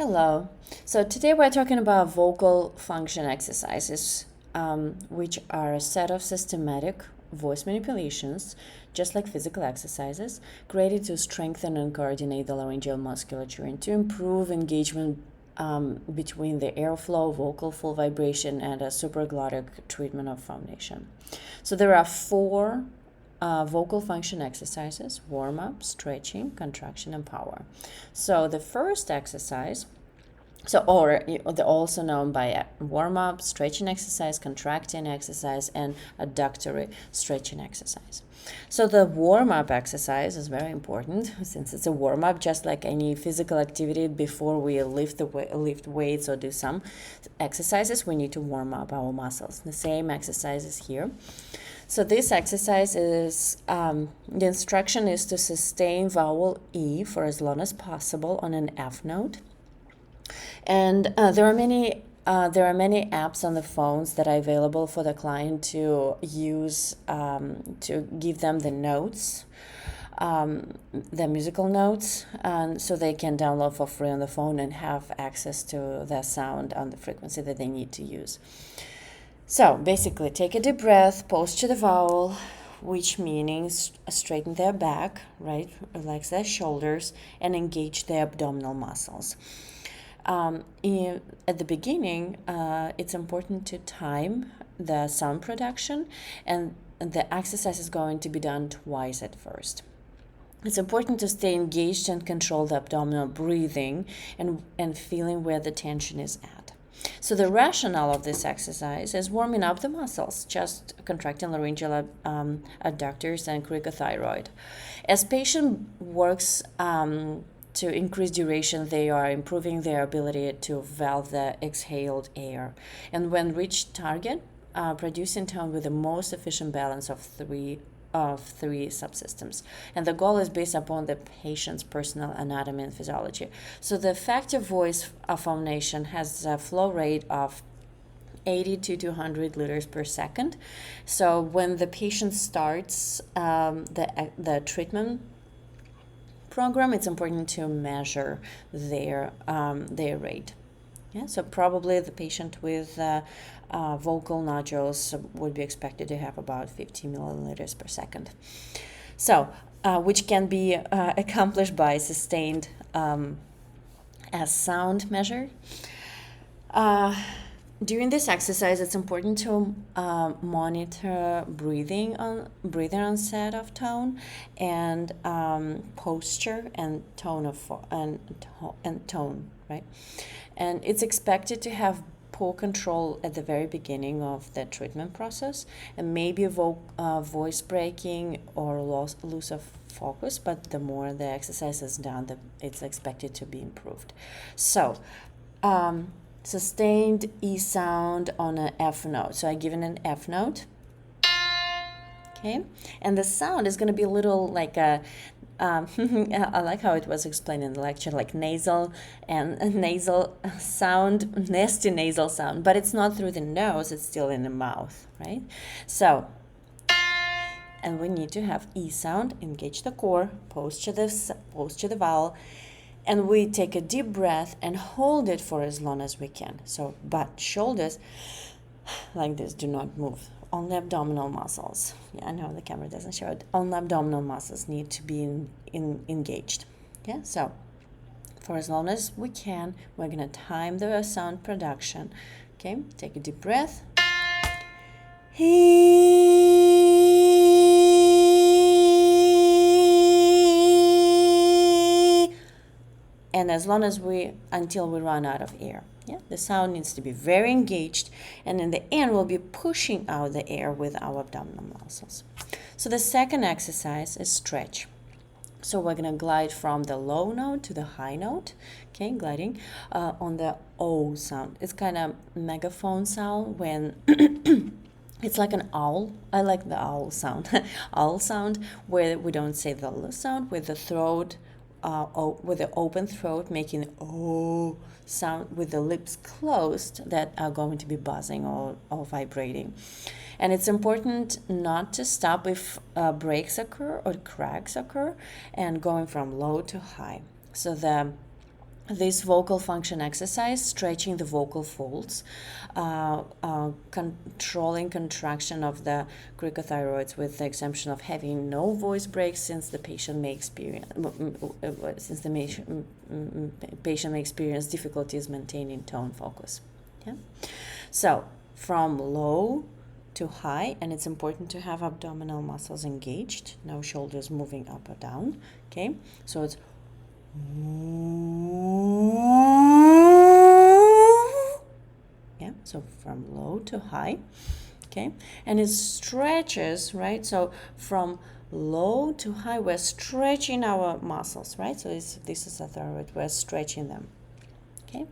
Hello. So today we're talking about vocal function exercises, which are a set of systematic voice manipulations, just like physical exercises, created to strengthen and coordinate the laryngeal musculature and to improve engagement between the airflow, vocal full vibration, and a supraglottic treatment of phonation. So there are four vocal function exercises: warm-up, stretching, contraction, and power. So the first exercise, or they're also known by warm-up, stretching exercise, contracting exercise, and adductory stretching exercise. So the warm-up exercise is very important since it's a warm-up, just like any physical activity. Before we lift weights or do some exercises, we need to warm up our muscles. The same exercises here. So this exercise is, the instruction is to sustain vowel E for as long as possible on an F note. And there are many apps on the phones that are available for the client to use to give them the notes, the musical notes, and so they can download for free on the phone and have access to the sound on the frequency that they need to use. So basically, take a deep breath, posture the vowel, which means straighten their back, right? Relax their shoulders and engage their abdominal muscles. At the beginning, it's important to time the sound production, and the exercise is going to be done twice at first. It's important to stay engaged and control the abdominal breathing and feeling where the tension is at. So the rationale of this exercise is warming up the muscles, just contracting laryngeal adductors and cricothyroid. As patient works to increase duration, they are improving their ability to valve the exhaled air. And when reach target, producing tone with the most efficient balance of three subsystems. And the goal is based upon the patient's personal anatomy and physiology. So the effective voice phonation has a flow rate of 80 to 200 liters per second. So when the patient starts the treatment program, it's important to measure their rate. Yeah, so probably the patient with vocal nodules would be expected to have about 50 milliliters per second. So, which can be accomplished by sustained as sound measure. During this exercise, it's important to monitor breathing onset of tone, and posture and tone tone, right? And it's expected to have poor control at the very beginning of the treatment process, and maybe voice breaking or loss of focus. But the more the exercise is done, it's expected to be improved. So. Sustained E sound on an F note. So I give it an F note. Okay, and the sound is going to be a little like a I like how it was explained in the lecture, like nasal sound, nasty nasal sound, but it's not through the nose, it's still in the mouth, right? So, and we need to have E sound, engage the core, posture the vowel, and we take a deep breath and hold it for as long as we can. So, but shoulders like this do not move. Only abdominal muscles. Yeah, I know the camera doesn't show it. Only abdominal muscles need to be engaged. Yeah, so for as long as we can, we're going to time the sound production. Okay, take a deep breath. And as long as until we run out of air. Yeah, the sound needs to be very engaged, and in the end we'll be pushing out the air with our abdominal muscles. So the second exercise is stretch. So we're going to glide from the low note to the high note, okay, gliding on the O sound. It's kind of megaphone sound when it's like an owl. I like the owl sound. Owl sound, where we don't say the L sound, with the throat, with the open throat, making O sound with the lips closed, that are going to be buzzing or vibrating. And it's important not to stop if breaks occur or cracks occur, and going from low to high. So the this vocal function exercise, stretching the vocal folds, controlling contraction of the cricothyroids with the exemption of having no voice breaks, since the patient may experience difficulties maintaining tone focus. Yeah. So from low to high, and it's important to have abdominal muscles engaged, no shoulders moving up or down. Okay, so it's yeah, so from low to high. Okay, and it stretches, right? So from low to high, we're stretching our muscles, right? So this is a thyroid, we're stretching them. Okay,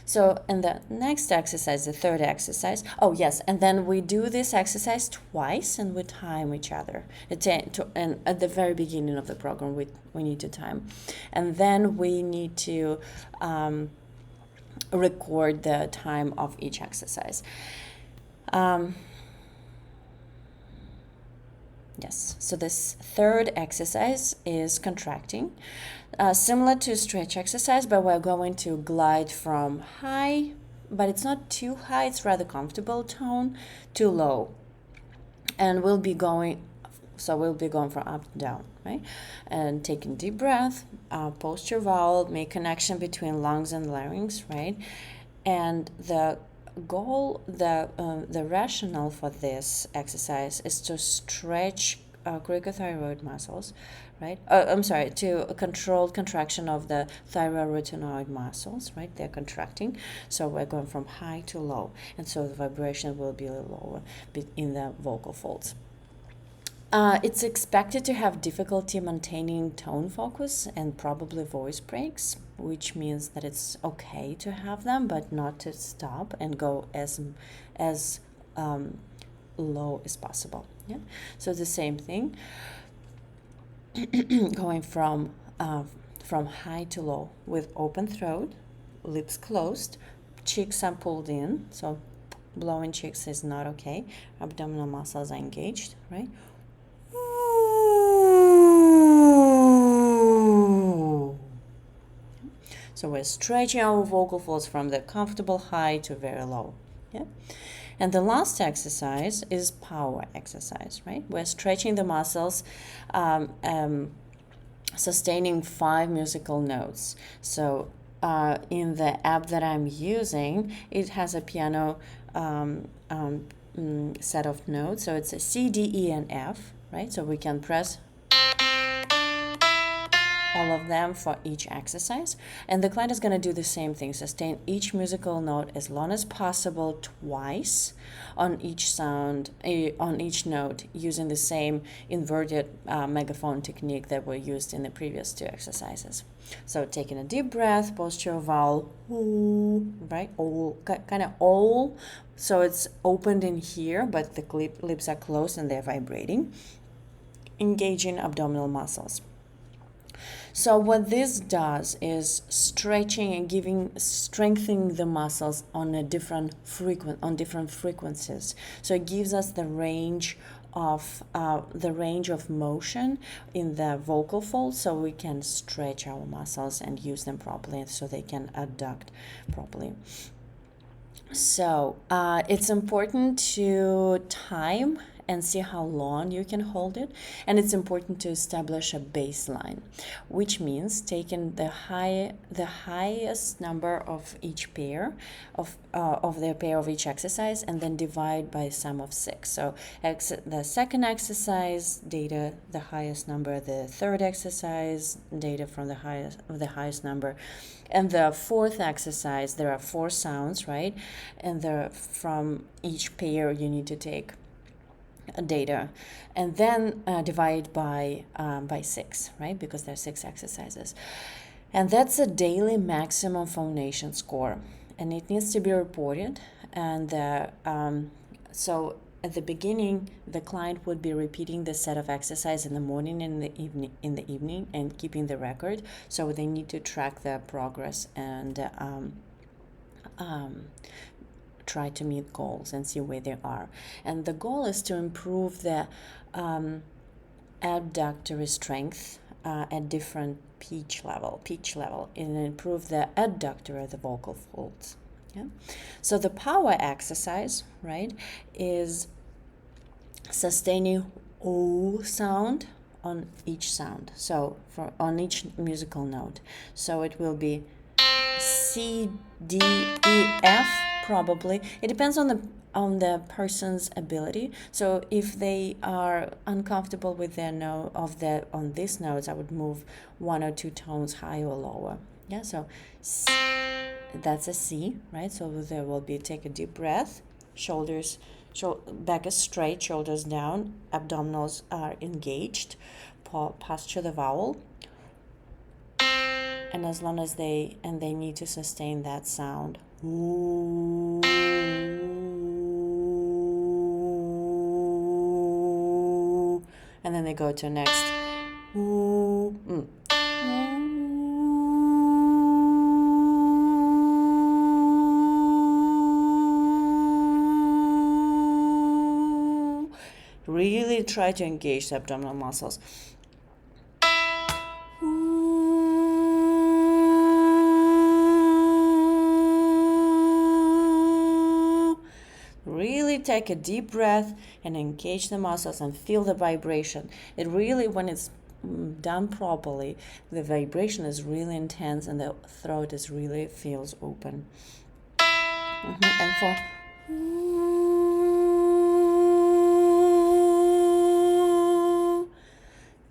so in the next exercise, the third exercise, oh yes, and then we do this exercise twice, and we time each other. And at the very beginning of the program, we need to time, and then we need to record the time of each exercise. Yes, so this third exercise is contracting, similar to stretch exercise, but we're going to glide from high, but it's not too high, it's rather comfortable tone, to low. And we'll be going from up to down, right? And taking deep breath, posture vowel, make connection between lungs and larynx, right? And the goal, the rationale for this exercise is to stretch cricothyroid muscles, right? To controlled contraction of the thyroarytenoid muscles, right? They're contracting, so we're going from high to low, and so the vibration will be a little lower in the vocal folds. It's expected to have difficulty maintaining tone focus and probably voice breaks, which means that it's okay to have them, but not to stop and go as low as possible. Yeah. So the same thing, going from high to low with open throat, lips closed, cheeks are pulled in. So blowing cheeks is not okay. Abdominal muscles are engaged, right? So we're stretching our vocal folds from the comfortable high to very low. Yeah. And the last exercise is power exercise, right? We're stretching the muscles, sustaining 5 musical notes. So in the app that I'm using, it has a piano set of notes. So it's a C, D, E, and F, right? So we can press all of them for each exercise, and the client is going to do the same thing, sustain each musical note as long as possible twice on each note, using the same inverted megaphone technique that were used in the previous 2 exercises. So taking a deep breath, posture vowel, right, kind of all, so it's opened in here, but the lips are closed and they're vibrating, engaging abdominal muscles. So what this does is stretching and strengthening the muscles on different frequencies. So it gives us the range of motion in the vocal folds, so we can stretch our muscles and use them properly, so they can adduct properly. So it's important to time and see how long you can hold it, and it's important to establish a baseline, which means taking the highest number of each pair of their pair of each exercise, and then divide by sum of 6. So the second exercise data, the highest number, the third exercise data from the highest number, and the fourth exercise, there are 4 sounds, right? And from each pair you need to take data, and then divide by 6, right? Because there are 6 exercises, and that's a daily maximum phonation score, and it needs to be reported. And so at the beginning, the client would be repeating the set of exercise in the morning and in the evening, and keeping the record. So they need to track their progress and try to meet goals and see where they are. And the goal is to improve the abductory strength at different pitch level, and improve the adductor of the vocal folds. Yeah. So the power exercise, right, is sustaining O sound on each sound. So on each musical note. So it will be C, D, E, F, probably. It depends on the person's ability. So if they are uncomfortable with their note on these notes, I would move 1 or 2 tones higher or lower. Yeah, so that's a C, right? So there will be, take a deep breath, shoulders, back is straight, shoulders down, abdominals are engaged, posture the vowel. And as long as they need to sustain that sound. Ooh. And then they go to next. Ooh. Really try to engage the abdominal muscles. Really take a deep breath and engage the muscles and feel the vibration. It really, when it's done properly, the vibration is really intense and the throat is really feels open. And for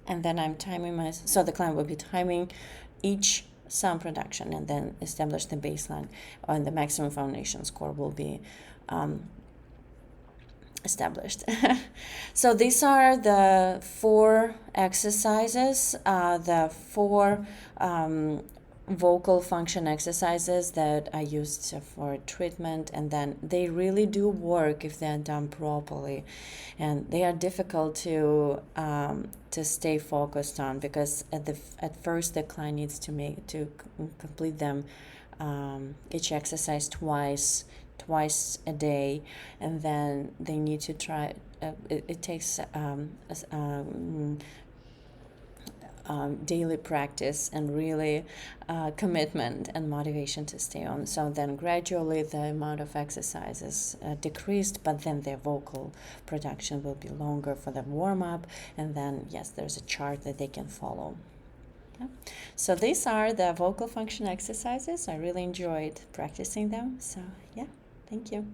and then I'm timing so the client will be timing each sound production and then establish the baseline, and the maximum foundation score will be established. So these are the 4 exercises, the 4 vocal function exercises that I used for treatment, and then they really do work if they're done properly, and they are difficult to stay focused on, because at first the client needs to complete them, each exercise twice a day, and then they need to try. It takes daily practice and really commitment and motivation to stay on. So then gradually the amount of exercises decreased, but then their vocal production will be longer for the warm-up, and then yes, there's a chart that they can follow. Yeah. So these are the vocal function exercises. I really enjoyed practicing them. So yeah, thank you.